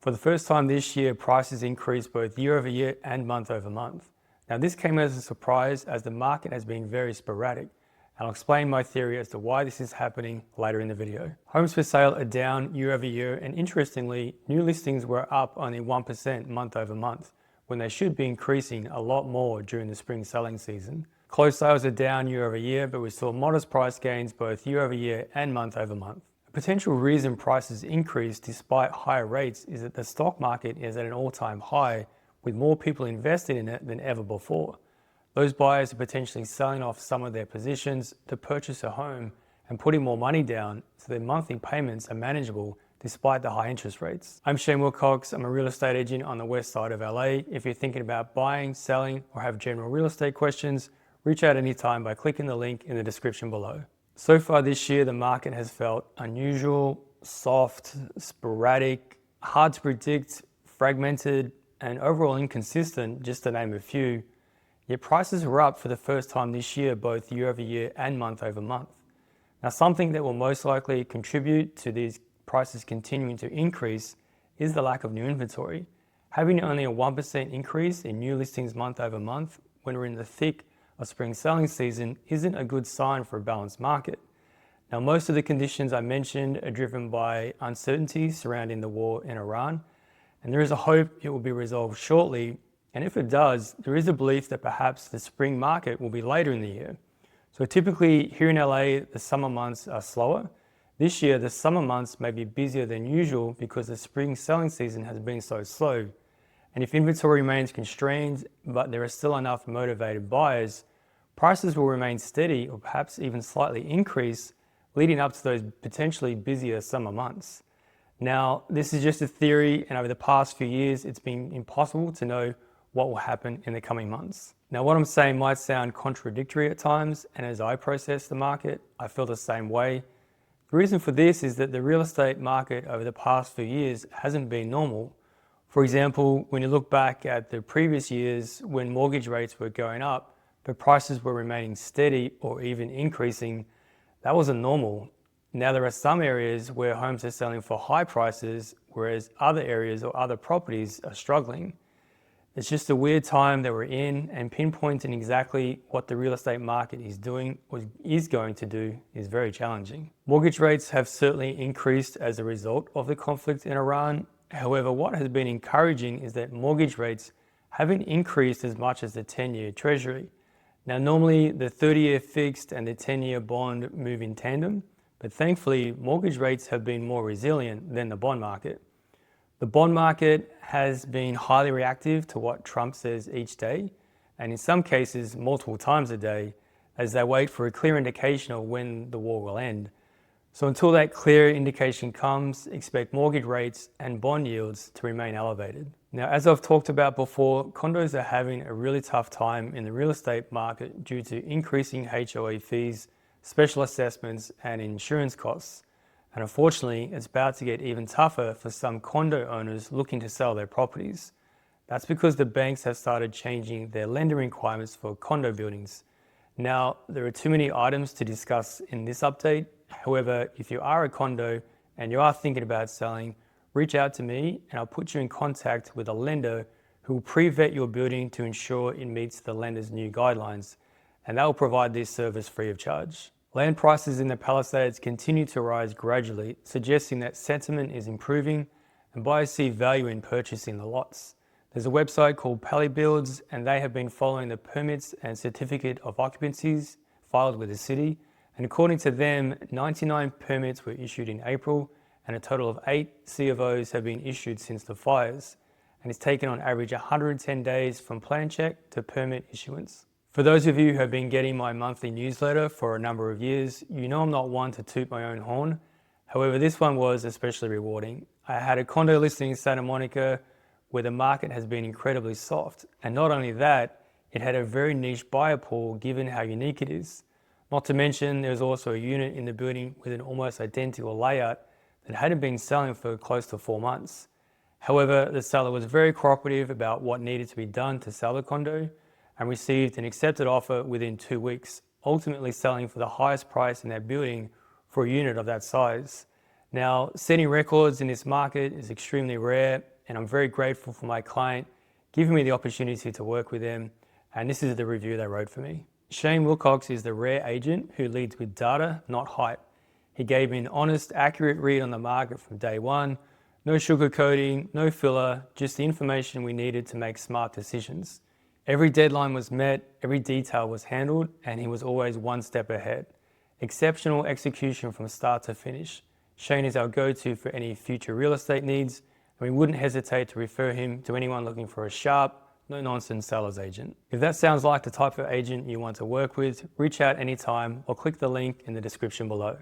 For the first time this year, prices increased both year over year and month over month. Now this came as a surprise as the market has been very sporadic. And I'll explain my theory as to why this is happening later in the video. Homes for sale are down year over year, and interestingly, new listings were up only 1% month over month, when they should be increasing a lot more during the spring selling season. Closed sales are down year over year, but we saw modest price gains both year over year and month over month. A potential reason prices increased despite higher rates is that the stock market is at an all-time high, with more people invested in it than ever before. Those buyers are potentially selling off some of their positions to purchase a home and putting more money down so their monthly payments are manageable despite the high interest rates. I'm Shane Willcox. I'm a real estate agent on the west side of LA. If you're thinking about buying, selling, or have general real estate questions, reach out anytime by clicking the link in the description below. So far this year, the market has felt unusual, soft, sporadic, hard to predict, fragmented, and overall inconsistent, just to name a few. Yet prices were up for the first time this year, both year over year and month over month. Now, something that will most likely contribute to these prices continuing to increase is the lack of new inventory. Having only a 1% increase in new listings month over month when we're in the thick of spring selling season isn't a good sign for a balanced market. Now, most of the conditions I mentioned are driven by uncertainty surrounding the war in Iran, and there is a hope it will be resolved shortly. And if it does, there is a belief that perhaps the spring market will be later in the year. So typically here in LA, the summer months are slower. This year, the summer months may be busier than usual because the spring selling season has been so slow. And if inventory remains constrained, but there are still enough motivated buyers, prices will remain steady or perhaps even slightly increase leading up to those potentially busier summer months. Now, this is just a theory, and over the past few years, it's been impossible to know what will happen in the coming months. Now, what I'm saying might sound contradictory at times, and as I process the market, I feel the same way. The reason for this is that the real estate market over the past few years hasn't been normal. For example, when you look back at the previous years when mortgage rates were going up, but prices were remaining steady or even increasing, that wasn't normal. Now there are some areas where homes are selling for high prices, whereas other areas or other properties are struggling. It's just a weird time that we're in, and pinpointing exactly what the real estate market is doing or is going to do is very challenging. Mortgage rates have certainly increased as a result of the conflict in Iran. However, what has been encouraging is that mortgage rates haven't increased as much as the 10-year Treasury. Now, normally the 30-year fixed and the 10-year bond move in tandem, but thankfully mortgage rates have been more resilient than the bond market. The bond market has been highly reactive to what Trump says each day, and in some cases multiple times a day, as they wait for a clear indication of when the war will end. So until that clear indication comes, expect mortgage rates and bond yields to remain elevated. Now, as I've talked about before, condos are having a really tough time in the real estate market due to increasing HOA fees, special assessments, and insurance costs. And unfortunately, it's about to get even tougher for some condo owners looking to sell their properties. That's because the banks have started changing their lending requirements for condo buildings. Now, there are too many items to discuss in this update. However, if you are a condo and you are thinking about selling, reach out to me and I'll put you in contact with a lender who will pre-vet your building to ensure it meets the lender's new guidelines. And that will provide this service free of charge. Land prices in the Palisades continue to rise gradually, suggesting that sentiment is improving and buyers see value in purchasing the lots. There's a website called Palisades, and they have been following the permits and certificate of occupancies filed with the city. And according to them, 99 permits were issued in April, and a total of 8 C of Os have been issued since the fires. And it's taken on average 110 days from plan check to permit issuance. For those of you who have been getting my monthly newsletter for a number of years, you know I'm not one to toot my own horn. However, this one was especially rewarding. I had a condo listing in Santa Monica where the market has been incredibly soft. And not only that, it had a very niche buyer pool given how unique it is. Not to mention, there's also a unit in the building with an almost identical layout that hadn't been selling for close to 4 months. However, the seller was very cooperative about what needed to be done to sell the condo and received an accepted offer within 2 weeks, ultimately selling for the highest price in that building for a unit of that size. Now, setting records in this market is extremely rare, and I'm very grateful for my client giving me the opportunity to work with them. And this is the review they wrote for me. Shane Willcox is the rare agent who leads with data, not hype. He gave me an honest, accurate read on the market from day one. No sugarcoating, no filler, just the information we needed to make smart decisions. Every deadline was met, every detail was handled, and he was always one step ahead. Exceptional execution from start to finish. Shane is our go-to for any future real estate needs, and we wouldn't hesitate to refer him to anyone looking for a sharp, no-nonsense seller's agent. If that sounds like the type of agent you want to work with, reach out anytime or click the link in the description below.